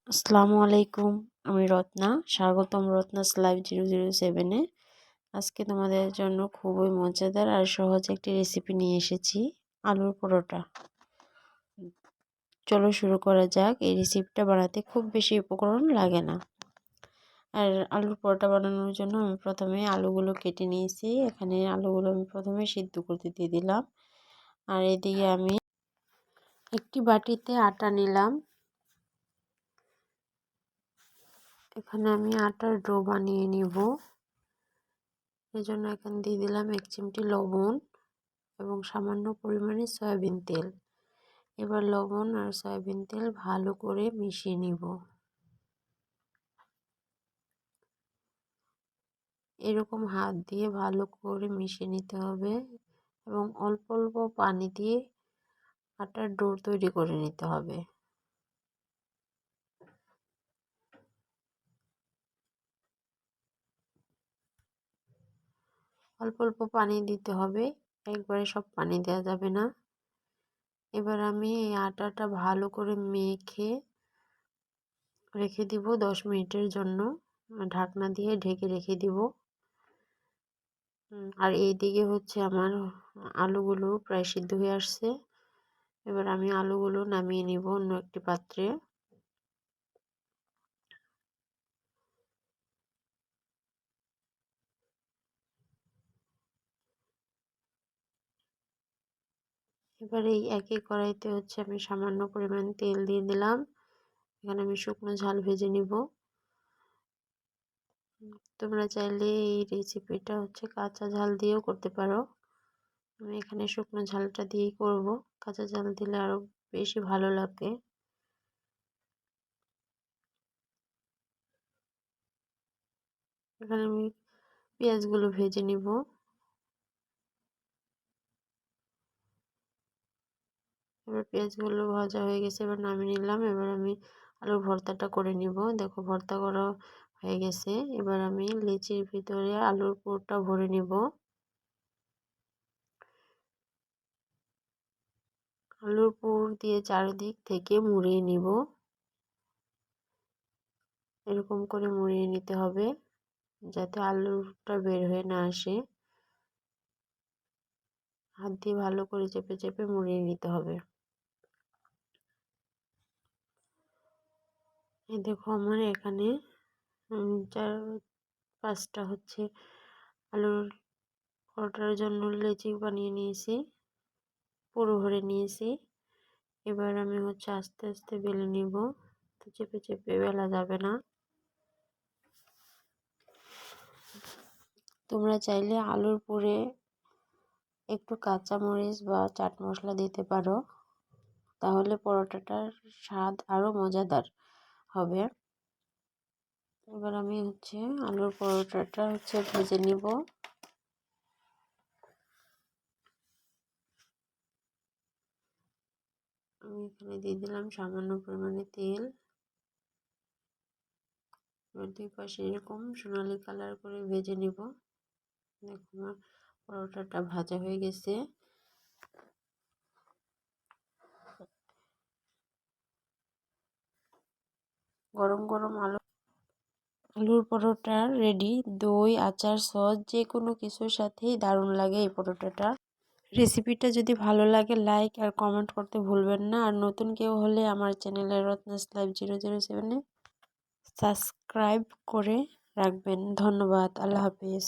আসসালামু আলাইকুম। আমি রত্না। স্বাগতম রত্নাস লাইভ 007-এ। আজকে তোমাদের জন্য খুবই মজাদার আর সহজ একটি রেসিপি নিয়ে এসেছি, আলুর পরোটা। চলো শুরু করা যাক। এই রেসিপিটা বানাতে খুব বেশি উপকরণ লাগে না। আর আলুর পরোটা বানানোর জন্য আমি প্রথমে আলুগুলো কেটে নিয়েছি। এখানে আলুগুলো আমি প্রথমে সিদ্ধ করতে দিয়ে দিলাম। আর এদিকে আমি একটি বাটিতে আটা নিলাম। এখানে আমি আটার ডো বানিয়ে নিব। এজন্য এখানে দিয়ে দিলাম 1 চিমটি লবণ এবং সামান্য পরিমাণে সয়াবিন তেল। এবার লবণ আর সয়াবিন তেল ভালো করে মিশিয়ে নিব। এরকম হাত দিয়ে ভালো করে মিশিয়ে নিতে হবে এবং অল্প অল্প পানি দিয়ে আটার ডো তৈরি করে নিতে হবে। অল্প অল্প পানি দিতে হবে, একবারে সব পানি দেওয়া যাবে না। এবার আমি এই আটাটা ভালো করে মেখে রেখে দিব 10 মিনিটের জন্য। ঢাকনা দিয়ে ঢেকে রেখে দিব। আর এইদিকে হচ্ছে আমার আলুগুলো প্রায় সিদ্ধ হয়ে আসছে। এবার আমি আলুগুলো নামিয়ে নিব অন্য একটি পাত্রে। এবার এই একই কড়াইতে হচ্ছে আমি সামান্য পরিমাণ তেল দিয়ে দিলাম। এখানে আমি শুকনো ঝাল ভেজে নিব। তোমরা চাইলে এই রেসিপিটা হচ্ছে কাঁচা ঝাল দিয়েও করতে পারো। আমি এখানে শুকনো ঝালটা দিয়েই করব। কাঁচা ঝাল দিলে আরো বেশি ভালো লাগে। এখানে আমি পেঁয়াজগুলো ভেজে নিব। এবার পেঁয়াজগুলো ভাজা হয়ে গেছে, এবার নামিয়ে নিলাম। এবার আমি আলুর ভর্তাটা করে নিব। দেখো ভর্তা করা হয়ে গেছে। এবার আমি লেচির ভিতরে আলুর পুরটা ভরে নিব। আলুর পুর দিয়ে চারিদিক থেকে মুড়িয়ে নিব। এরকম করে মুড়িয়ে নিতে হবে যাতে আলুটা বের হয়ে না আসে। হাত দিয়ে ভালো করে চেপে চেপে মুড়িয়ে নিতে হবে। এই দেখো আমার এখানে 4-5টা হচ্ছে আলুর পরোটার জন্য লেচি বানিয়ে নিয়েছি, পুরো ভরে নিয়েছি। এবার আমি হচ্ছে আস্তে আস্তে বেলে নিব। তো চেপে চেপে বেলা যাবে না। তোমরা চাইলে আলুর পুরে একটু কাঁচা মরিচ বা চাট মশলা দিতে পারো, তাহলে পরোটাটার স্বাদ আরো মজাদার হবে। এবার আমি হচ্ছে আলুর পরোটাটা হচ্ছে ভেজে নিব। আমি এখানে দিয়ে দিলাম সামান্য পরিমাণে তেল। এবার দুই পাশে এরকম সোনালি কালার করে ভেজে নিব। দেখো আমার পরোটাটা ভাজা হয়ে গেছে। গরম গরম আলুর পরোটা রেডি। দই, আচার, সস যে কোনো কিছুর সাথেই দারুণ লাগে এই পরোটাটা। রেসিপিটা যদি ভালো লাগে লাইক আর কমেন্ট করতে ভুলবেন না। আর নতুন কেউ হলে আমার চ্যানেলে রত্নাস লাইভ 007-এ সাবস্ক্রাইব করে রাখবেন। ধন্যবাদ। আল্লাহ হাফিজ।